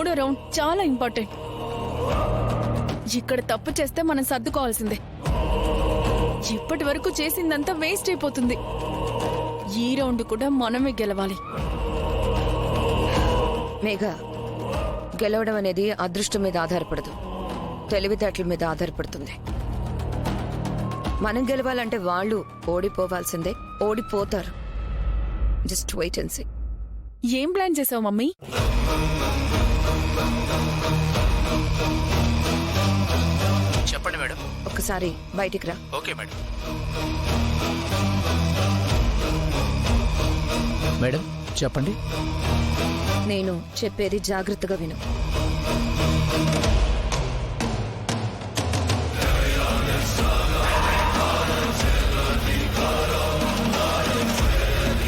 మూడో రౌండ్ చాలా ఇంపార్టెంట్. ఇక్కడ తప్పు చేస్తే మనం సర్దుకోవాల్సిందే. ఇప్పటి వరకు చేసిందంతా వేస్ట్ అయిపోతుంది. ఈ రౌండ్ కూడా మనమే గెలవాలి. మేఘ, గెలవడం అనేది అదృష్టం మీద ఆధారపడదు, తెలివితేటల మీద ఆధారపడుతుంది. మనం గెలవాలంటే వాళ్ళు ఓడిపోవాల్సిందే, ఓడిపోతారు. Just wait and see. ఏం ప్లాన్ చేసావు మమ్మీ? చెప్పండి మేడం. ఒక్కసారి బయటికి రా. Okay madam. మేడం చెప్పండి. నేను చెప్పేది జాగ్రత్తగా విను.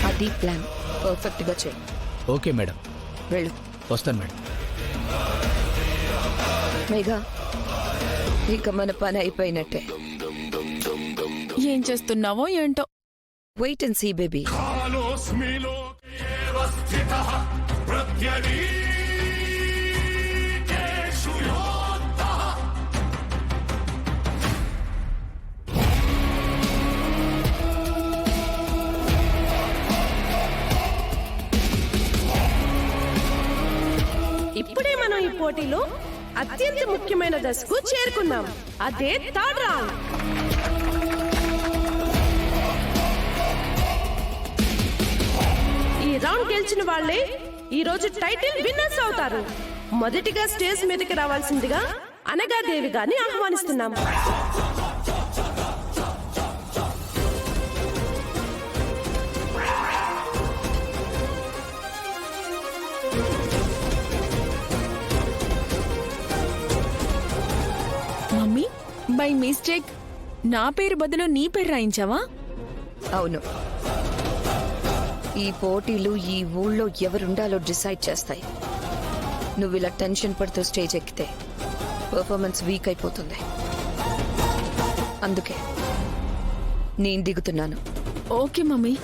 అది ప్లాన్. పర్ఫెక్ట్ గా చేయి. Okay madam. వెళ్ళు. వస్తాను మేడం. మేఘా, ఇక మన పని అయిపోయినట్టే. ఏం చేస్తున్నావో ఏంటో. Wait and see baby. ఇప్పుడే మనం ఈ పోటీలో అత్యంత ముఖ్యమైన దశకు చేరుకున్నాం. అదే థర్డ్ రౌండ్. ఈ రౌండ్ గెలిచిన వాళ్ళే ఈ రోజు టైటిల్ విన్నర్స్ అవుతారు. మొదటిగా స్టేజ్ మీదకి రావాల్సిందిగా అనగాదేవి గారిని ఆహ్వానిస్తున్నాం. మమ్మీ, బై మిస్టేక్ నా పేరు బదులు నీ పేరు రాయించావా? అవును. ఈ పోటీలు ఈ ఊళ్ళో ఎవరుండాలో డిసైడ్ చేస్తాయి. నువ్వు ఇలా టెన్షన్ పడుతూ స్టేజ్ ఎక్కితే పర్ఫార్మెన్స్ వీక్ అయిపోతుంది. అందుకే నేను దిగుతున్నాను. Okay mummy.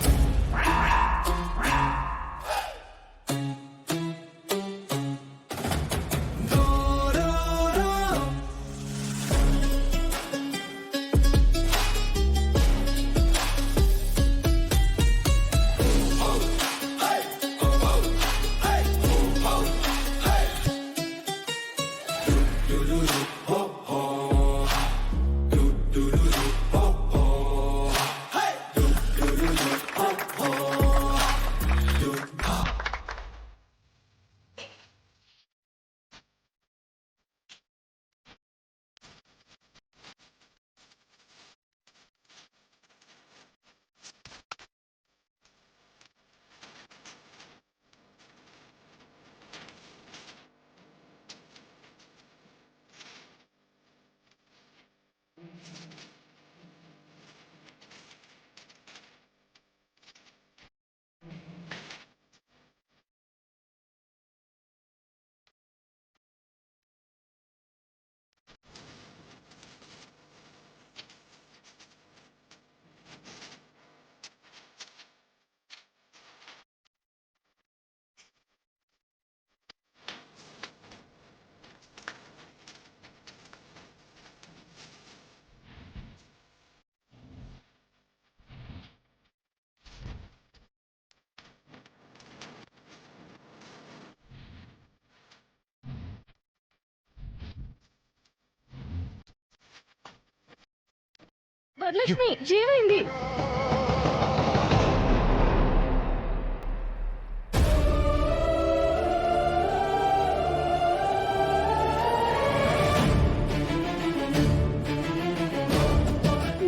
వరలక్ష్మి, ఏమైంది?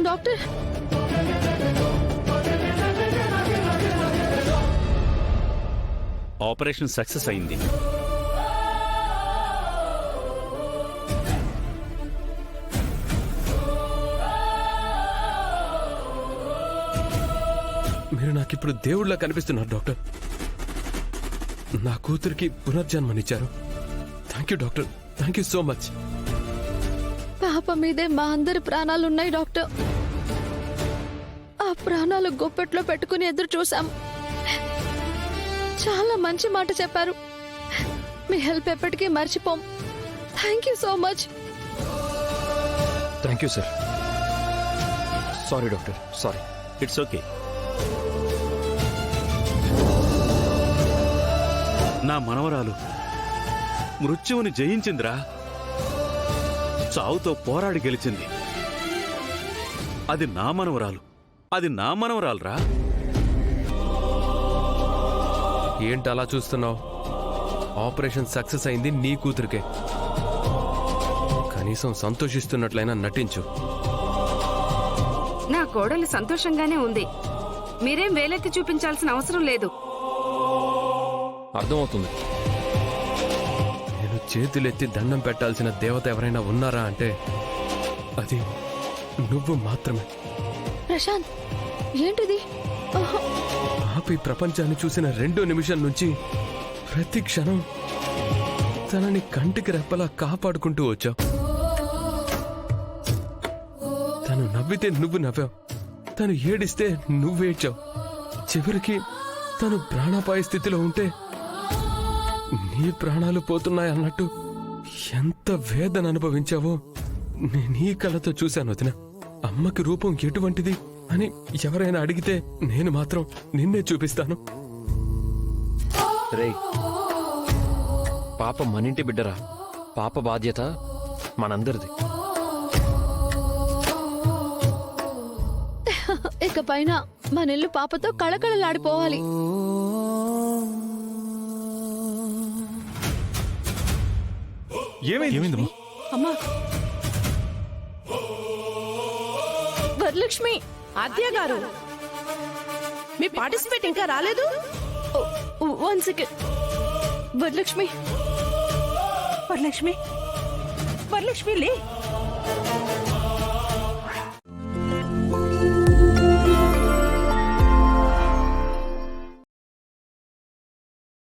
డాక్టర్, ఆపరేషన్ సక్సెస్ అయింది. మీరు నాకిప్పుడు దేవుళ్ళ కనిపిస్తున్నారు డాక్టర్. నా కూతురికి పునర్జన్మనిచ్చారు. Thank you doctor. Thank you so much. పాప మీదే మా అందరి ప్రాణాలున్నాయి డాక్టర్. ఆ ప్రాణాలు గుప్పెట్లో పెట్టుకుని ఎదురు చూశాం. చాలా మంచి మాట చెప్పారు. మీ హెల్ప్ ఎప్పటికీ మర్చిపోం. Thank you so much. Thank you sir. Sorry doctor, sorry. It's okay. నా మనవరాలు మృత్యువుని జయించిందిరా. చావుతో పోరాడి గెలిచింది. అది నా మనవరాలు, అది నా మనవరాలురా. ఏంటి అలా చూస్తున్నావు? ఆపరేషన్ సక్సెస్ అయింది నీ కూతురికే. కనీసం సంతోషిస్తున్నట్లయినా నటించు. నా కోడలు సంతోషంగానే ఉంది. మీరేం వేలెత్తి చూపించాల్సిన అవసరం లేదు. అర్థమవుతుంది. నేను చేతులెత్తి దండం పెట్టాల్సిన దేవత ఎవరైనా ఉన్నారా అంటే అది నువ్వు మాత్రమే. ప్రశాంత్, ఏంటిది? ఆహా. ఆపి ప్రపంచాన్ని చూసిన 2 నిమిషాల నుంచి ప్రతి క్షణం తనని కంటికి రెప్పలా కాపాడుకుంటూ వచ్చావు. తను నవ్వితే నువ్వు నవ్వావు, తను ఏడిస్తే నువ్వేడ్చావు. చివరికి తను ప్రాణాపాయ స్థితిలో ఉంటే నీ ప్రాణాలు పోతున్నాయన్నట్టు ఎంత వేదన అనుభవించావో నేను ఈ కళ్ళతో చూశాను వదిన. అమ్మకి రూపం ఎటువంటిది అని ఎవరైనా అడిగితే నేను మాత్రం నిన్నే చూపిస్తాను. రేయ్, పాప మనింటి బిడ్డరా. పాప బాధ్యత మనందరిది. ఇక పైన మన ఇల్లు పాపతో కళకళలాడిపోవాలి. ఏమైందమ్మా? అమ్మా, వరలక్ష్మి, ఆద్య గారు, మీ పార్టిసిపేట్ ఇంకా రాలేదు? 1 సెకండ్. వరలక్ష్మి, వరలక్ష్మి, వరలక్ష్మి లే.